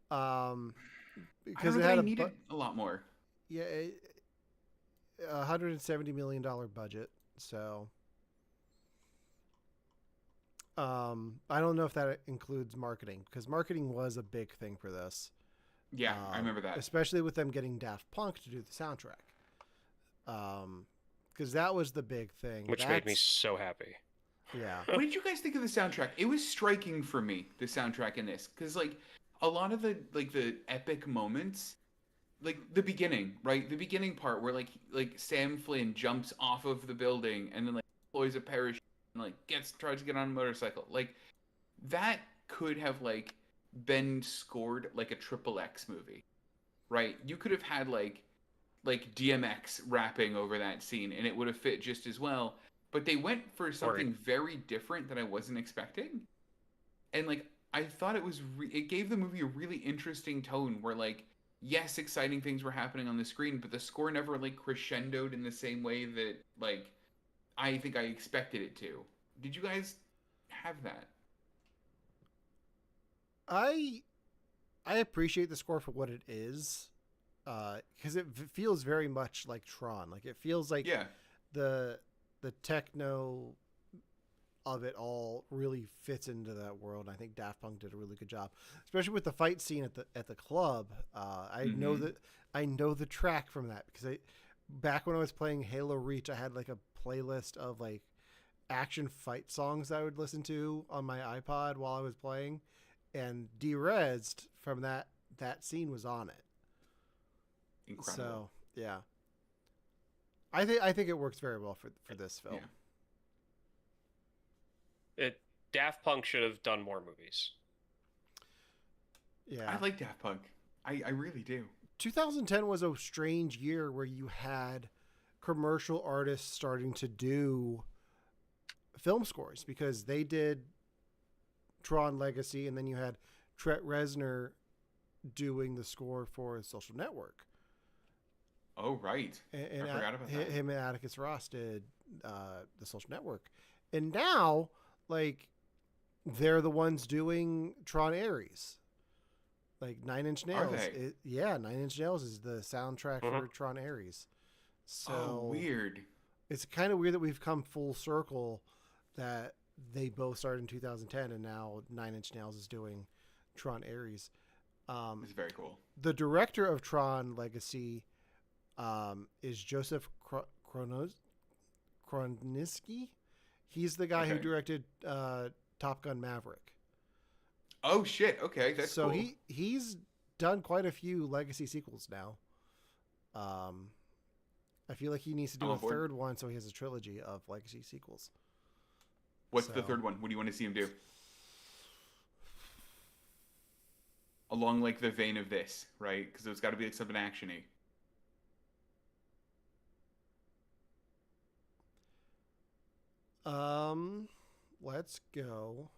Because they needed a lot more. Yeah, $170 million budget. So, I don't know if that includes marketing, because marketing was a big thing for this. Yeah, I remember that. Especially with them getting Daft Punk to do the soundtrack. Because that was the big thing. Which made me so happy. Yeah. What did you guys think of the soundtrack? It was striking for me, the soundtrack in this, because like a lot of the epic moments, like the beginning, right? The beginning part where like Sam Flynn jumps off of the building and then like deploys a parachute and like tries to get on a motorcycle. Like that could have like been scored like a XXX movie, right? You could have had like DMX rapping over that scene and it would have fit just as well. But they went for something very different that I wasn't expecting. And like I thought it was it gave the movie a really interesting tone where like yes, exciting things were happening on the screen, but the score never like crescendoed in the same way that like I think I expected it to. Did you guys have that? I appreciate the score for what it is, because it feels very much like Tron. Like it feels like the techno of it all really fits into that world. I think Daft Punk did a really good job, especially with the fight scene at the club. I know the track from that because back when I was playing Halo Reach, I had like a playlist of like action fight songs that I would listen to on my iPod while I was playing, and Derezzed from that scene was on it. Incredible. So yeah, I think it works very well for this film. Yeah. Daft Punk should have done more movies. Yeah, I like Daft Punk. I really do. 2010 was a strange year where you had commercial artists starting to do film scores because they did Tron Legacy, and then you had Trent Reznor doing the score for Social Network. Oh, right. And I forgot about that. Him and Atticus Ross did the Social Network. And now, like, they're the ones doing Tron Aries. Like, Nine Inch Nails. Nine Inch Nails is the soundtrack for Tron Aries. So weird. It's kind of weird that we've come full circle that they both started in 2010, and now Nine Inch Nails is doing Tron Aries. It's very cool. The director of Tron Legacy is Joseph Kroniski. He's the guy who directed Top Gun Maverick. Oh shit! Okay, that's so cool. he's done quite a few Legacy sequels now. I feel like he needs to do a third one, so he has a trilogy of Legacy sequels. What's the third one? What do you want to see him do? Along like the vein of this, right? Because it's got to be like something actiony. Let's go.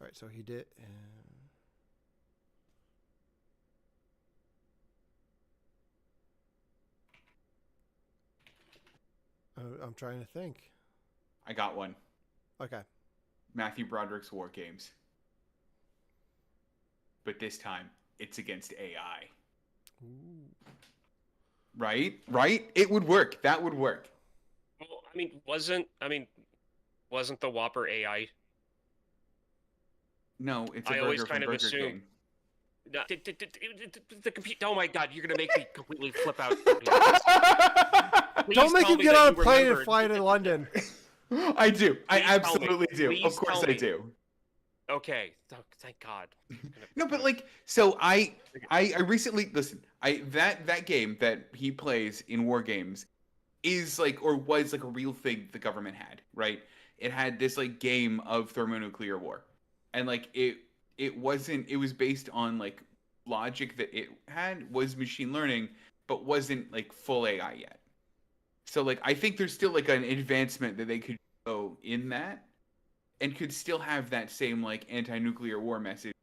All right, so he did. I'm trying to think. I got one. Okay. Matthew Broderick's War Games. But this time, it's against AI. Ooh. Right? It would work. That would work. Well, wasn't the Whopper AI? No, it's a I burger always from kind of Burger assumed. King. No, the computer. Oh my God! You're gonna make me completely flip out. Don't make him get on a plane and fly to London. I do. I absolutely do. Of course I do. Okay. Oh, thank God. No, but like, so I recently listen. That game that he plays in War Games is like, or was like a real thing the government had, right? It had this like game of thermonuclear war, and like it was based on like logic that it had was machine learning, but wasn't like full AI yet. So like I think there's still like an advancement that they could go in that, and could still have that same like anti-nuclear war message.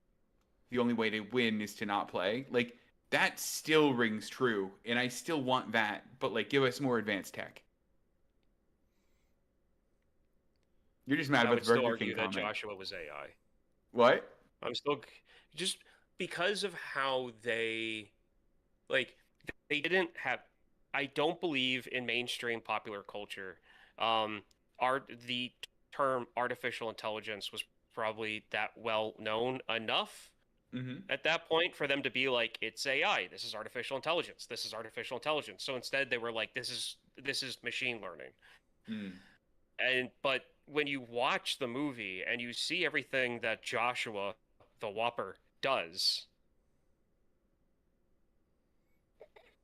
The only way to win is to not play. Like that still rings true, and I still want that, but like give us more advanced tech. You're just mad about the Burger King comment. That Joshua was AI. What? I'm still just because of how they didn't have I don't believe in mainstream popular culture. The term artificial intelligence was probably that well known enough at that point for them to be like, it's AI. This is artificial intelligence. This is artificial intelligence. So instead, they were like, this is machine learning. But when you watch the movie and you see everything that Joshua, the Whopper, does,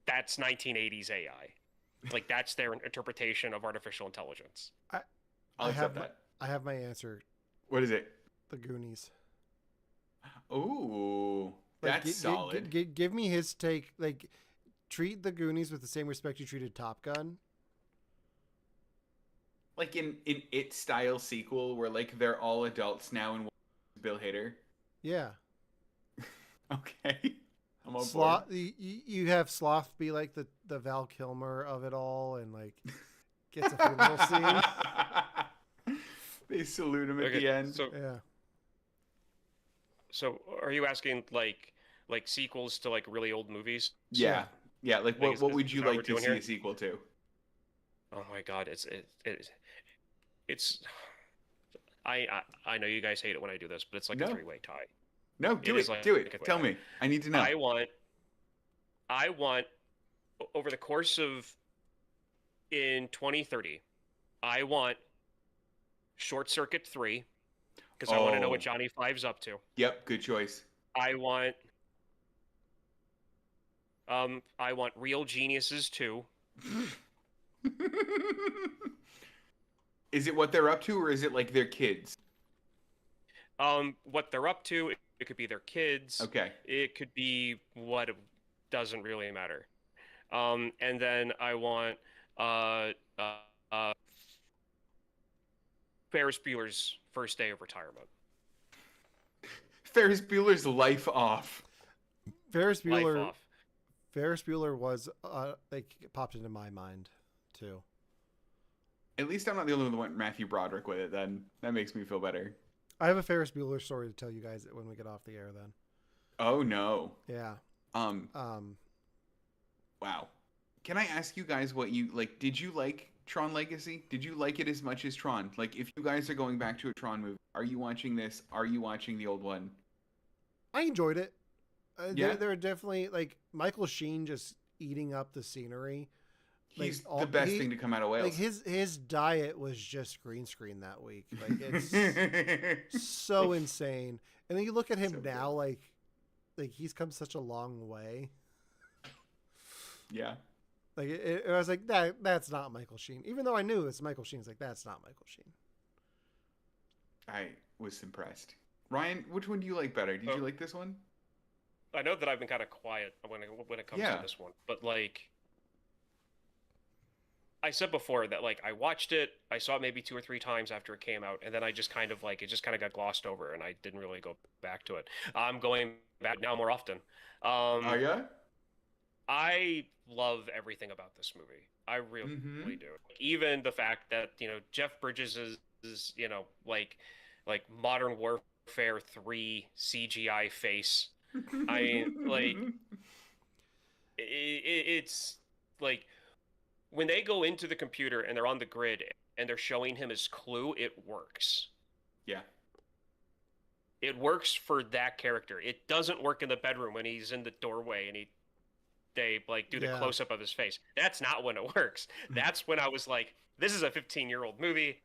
that's 1980s AI. Like, that's their interpretation of artificial intelligence. I'll accept that. I have my answer. What is it? The Goonies. Ooh, Like, that's solid. Give me his take. Like, treat the Goonies with the same respect you treated Top Gun. Like in It style sequel where like they're all adults now and Bill Hader. Yeah. Okay. I'm on board. You have Sloth be like the Val Kilmer of it all, and like gets a funeral scene. They salute him at the end. So, yeah. So are you asking like sequels to like really old movies? Yeah. Yeah. Like what would you like to see a sequel to? Oh my God, it's I know you guys hate it when I do this, but it's like a three-way tie. No, do it. Do it. Tell me. I need to know. I want over the course of in 2030, I want Short Circuit 3 because I want to know what Johnny Five's up to. Yep, good choice. I want Real Geniuses 2. Is it what they're up to, or is it like their kids? What they're up to, it could be their kids. Okay. It could be what doesn't really matter. And then I want Ferris Bueller's First Day of Retirement. Ferris Bueller's Life Off. Ferris Bueller was like popped into my mind too. At least I'm not the only one that went Matthew Broderick with it. Then that makes me feel better. I have a Ferris Bueller story to tell you guys when we get off the air. Then. Oh no. Yeah. Wow. Can I ask you guys what you like? Did you like Tron Legacy? Did you like it as much as Tron? Like, if you guys are going back to a Tron movie, are you watching this? Are you watching the old one? I enjoyed it. Yeah. There are definitely like Michael Sheen just eating up the scenery. He's the best thing to come out of Wales. Like his diet was just green screen that week. Like it's so insane. And then you look at him now, like he's come such a long way. Yeah. Like I was like that's not Michael Sheen. Even though I knew it's Michael Sheen, it's like that's not Michael Sheen. I was impressed. Ryan, which one do you like better? Did you like this one? I know that I've been kind of quiet when it comes to this one, but like I said before that like I watched it, I saw it maybe 2 or 3 times after it came out, and then I just kind of like it just kind of got glossed over, and I didn't really go back to it. I'm going back now more often. Oh yeah. I love everything about this movie. I really do. Even the fact that Jeff Bridges is like Modern Warfare 3 CGI face. I mean, like it's like when they go into the computer and they're on the grid and they're showing him his clue, it works. Yeah. It works for that character. It doesn't work in the bedroom when he's in the doorway and they like do the close-up of his face. That's not when it works. That's when I was like, this is a 15-year-old movie.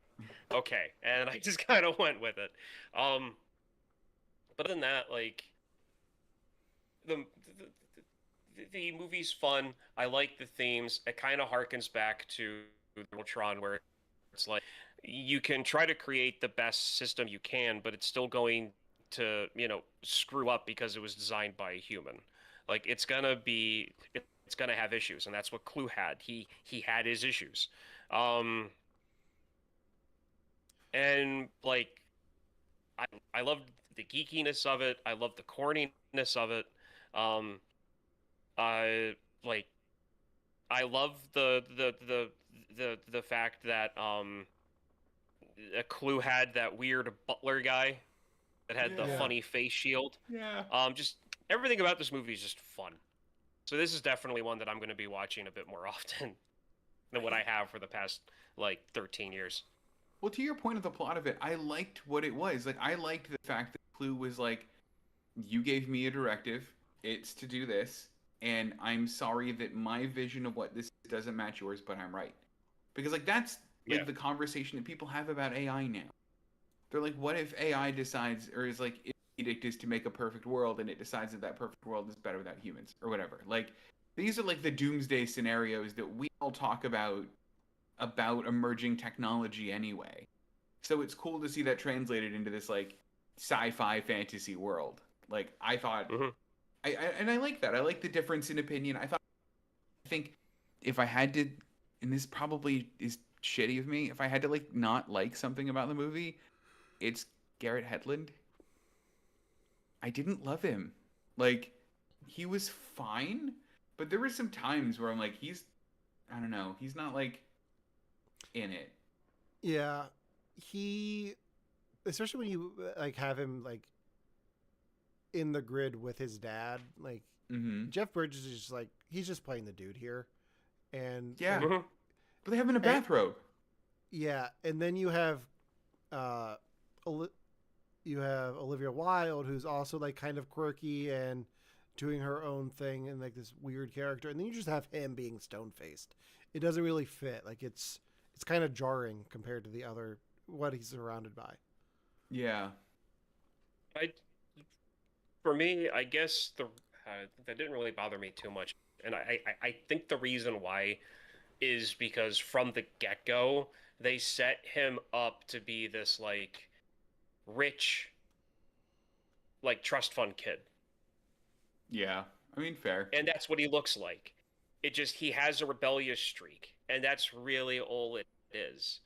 Okay. And I just kind of went with it. But other than that, like the movie's fun. I like the themes. It kind of harkens back to Tron, where it's like you can try to create the best system you can, but it's still going to screw up because it was designed by a human. Like it's gonna have issues, and that's what Clue had. He had his issues, and like I loved the geekiness of it. I loved the corniness of it. I love the fact that a Clue had that weird butler guy that had the funny face shield. Yeah. Just everything about this movie is just fun. So this is definitely one that I'm going to be watching a bit more often than what I have for the past like 13 years. Well, to your point of the plot of it, I liked what it was. Like, I liked the fact that Clue was like, you gave me a directive. It's to do this. And I'm sorry that my vision of what this doesn't match yours, but I'm right. Because, like, that's, like, the conversation that people have about AI now. They're like, what if AI decides, or is like, its edict is to make a perfect world, and it decides that that perfect world is better without humans, or whatever. Like, these are, like, the doomsday scenarios that we all talk about emerging technology anyway. So it's cool to see that translated into this like sci-fi fantasy world. Like I thought, and I like that. I like the difference in opinion. I think if I had to, and this probably is shitty of me, if I had to like not like something about the movie, it's Garrett Hedlund. I didn't love him. Like he was fine, but there were some times where I'm like, I don't know, he's not like in it. Yeah, he, especially when you like have him like in the grid with his dad, like Jeff Bridges is just like he's just playing the dude here, and yeah, but they have him in a bathrobe. Yeah, and then you have Olivia Wilde, who's also like kind of quirky and doing her own thing and like this weird character, and then you just have him being stone faced. It doesn't really fit. Like it's kind of jarring compared to the other what he's surrounded by. Yeah. For me, I guess that didn't really bother me too much, and I think the reason why is because from the get-go they set him up to be this like rich, like trust fund kid. Yeah, I mean fair. And that's what he looks like. He has a rebellious streak, and that's really all it is.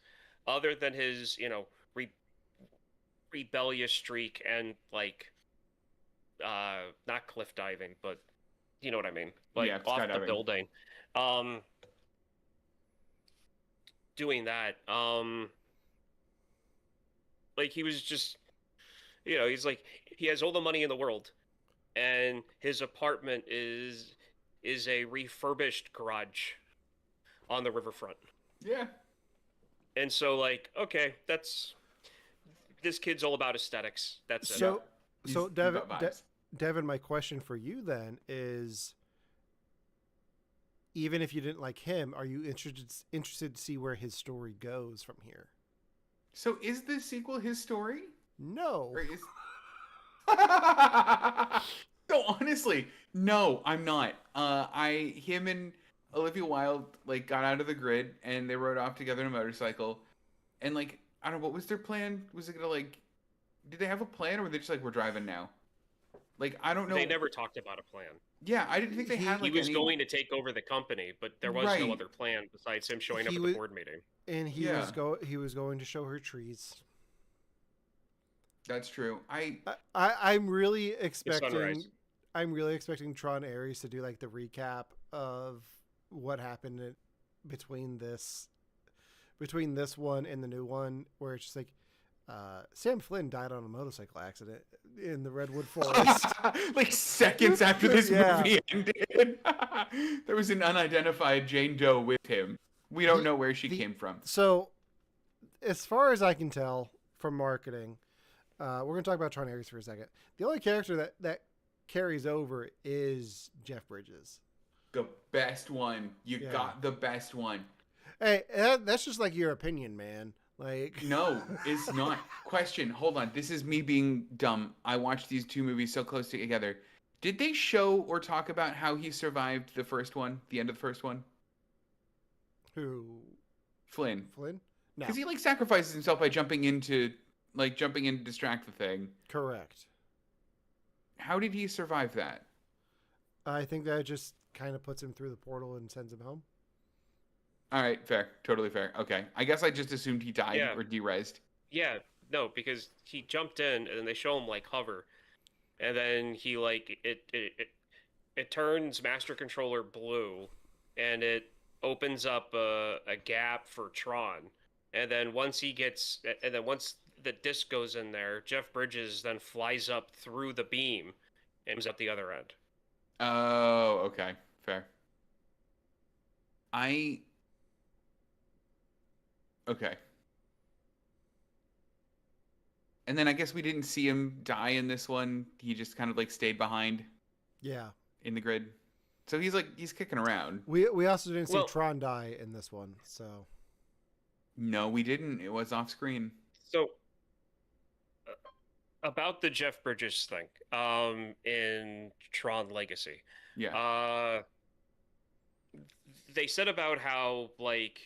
Other than his, rebellious streak and like not cliff diving, but you know what I mean, like off the building, doing that, like he was just, he's like, he has all the money in the world, and his apartment is a refurbished garage on the riverfront. Yeah. And so like, okay, this kid's all about aesthetics. That's it. So Devin, my question for you then is, even if you didn't like him, are you interested to see where his story goes from here? So is the sequel his story? No. So honestly, no, I'm not. Him and Olivia Wilde like got out of the grid and they rode off together on a motorcycle, and like I don't know, what was their plan? Was it gonna like, did they have a plan, or were they just like, we're driving now? Like I don't know. They never talked about a plan. Yeah, I didn't think they had. Like, he was going to take over the company, but there was no other plan besides him showing up at the board meeting. And he was going to show her trees. That's true. I'm really expecting Tron Aries to do like the recap of what happened between this one and the new one, where it's just like Sam Flynn died on a motorcycle accident in the Redwood Forest. Like seconds after this movie ended. There was an unidentified Jane Doe with him. We don't know where she came from. So, as far as I can tell from marketing, we're going to talk about Tron Aries for a second. The only character that carries over is Jeff Bridges. The best one. You got the best one. Hey, that's just like your opinion, man. Like no, it's not. Question. Hold on. This is me being dumb. I watched these two movies so close together. Did they show or talk about how he survived the first one, the end of the first one? Who? Flynn. No. Because he like sacrifices himself by jumping in to distract the thing. Correct. How did he survive that? I think that just kind of puts him through the portal and sends him home. All right, fair. Totally fair. Okay. I guess I just assumed he died or de-resed. Yeah, no, because he jumped in and they show him like hover. And then he like it turns Master Controller blue and it opens up a gap for Tron. And then once the disc goes in there, Jeff Bridges then flies up through the beam and is at the other end. Oh, okay. Fair. Okay. And then I guess we didn't see him die in this one. He just kind of like stayed behind. Yeah. In the grid. So he's kicking around. We also didn't see Tron die in this one, so. No, we didn't. It was off screen. So about the Jeff Bridges thing, in Tron Legacy. Yeah. They said about how like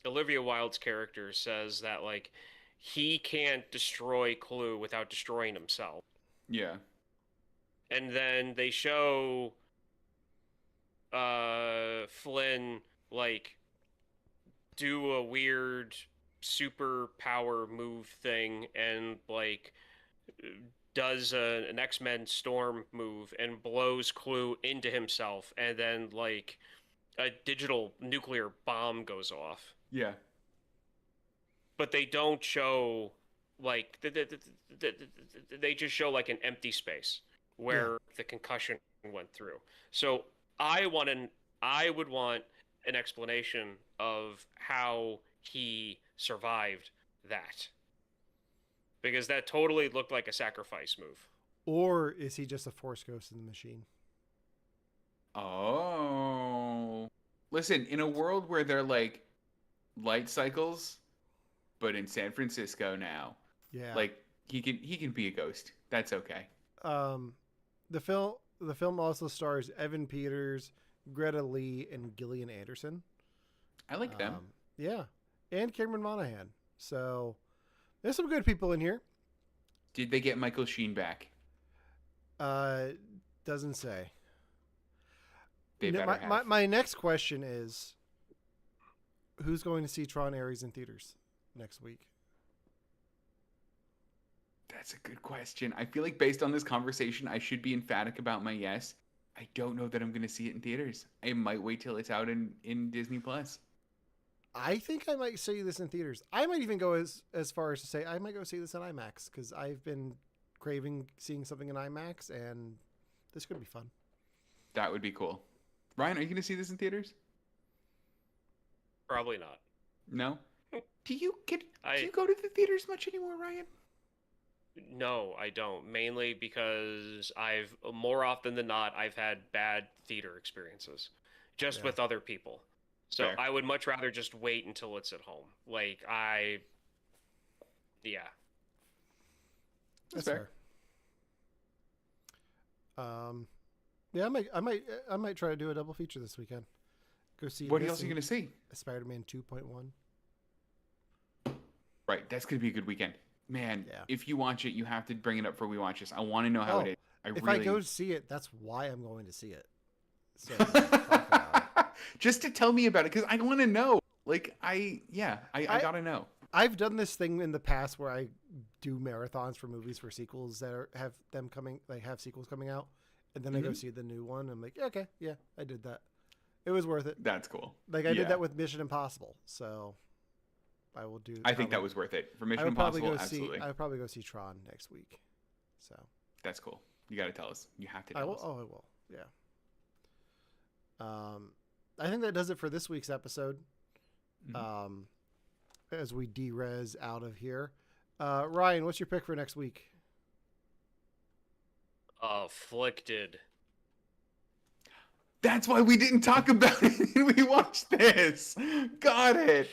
Olivia Wilde's character says that like he can't destroy Clue without destroying himself. Yeah. And then they show Flynn like do a weird superpower move thing and like does an X-Men Storm move and blows Clue into himself, and then like a digital nuclear bomb goes off. Yeah. But they don't show like they just show like an empty space where the concussion went through. So I would want an explanation of how he survived that. Because that totally looked like a sacrifice move. Or is he just a Force ghost in the machine? Oh. Listen, in a world where they're like light cycles, but in San Francisco now. Yeah. Like he can be a ghost. That's okay. The film also stars Evan Peters, Greta Lee, and Gillian Anderson. I like them. Yeah. And Cameron Monaghan. So there's some good people in here. Did they get Michael Sheen back? Doesn't say. Have. My next question is, who's going to see Tron Aries in theaters next week? That's a good question. I feel like based on this conversation, I should be emphatic about my yes. I don't know that I'm going to see it in theaters. I might wait till it's out in Disney Plus. I think I might see this in theaters. I might even go as far as to say I might go see this in IMAX because I've been craving seeing something in IMAX, and this could be fun. That would be cool. Ryan, are you going to see this in theaters? Probably not. No? Do you go to the theaters much anymore, Ryan? No, I don't. Mainly because more often than not, I've had bad theater experiences just with other people. So fair. I would much rather just wait until it's at home. Like That's fair. Yeah, I might try to do a double feature this weekend. Go see. What else are you going to see? Spider-Man 2.1. Right, that's going to be a good weekend. Man, if you watch it, you have to bring it up for We Watch This. I want to know how it is. If I go see it, that's why I'm going to see it. So just to tell me about it, because I want to know. Like, I got to know. I've done this thing in the past where I do marathons for movies for sequels that have sequels coming out, and then I go see the new one. I'm like, okay, yeah, I did that. It was worth it. That's cool. Like I did that with Mission Impossible, so I will do. I think that was worth it for Mission Impossible. Absolutely. I would probably go see Tron next week. So that's cool. You got to tell us. You have to tell us. Oh, I will. Yeah. I think that does it for this week's episode. As we derez out of here, Ryan, what's your pick for next week? Afflicted. That's why we didn't talk about it. We watched this. Got it.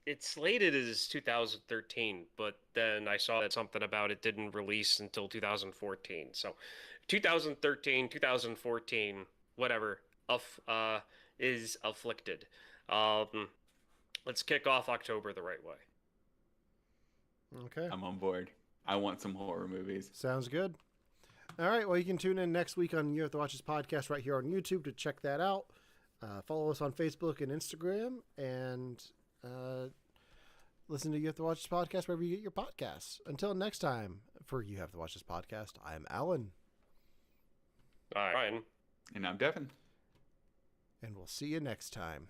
It's slated as 2013, but then I saw that something about it didn't release until 2014. So 2013, 2014, whatever, is Afflicted. Let's kick off October the right way. Okay. I'm on board. I want some horror movies. Sounds good. All right. Well, you can tune in next week on You Have to Watch This podcast right here on YouTube to check that out. Follow us on Facebook and Instagram, and listen to You Have to Watch This podcast wherever you get your podcasts. Until next time, for You Have to Watch This podcast, I am Alan. All right. And I'm Devin. And we'll see you next time.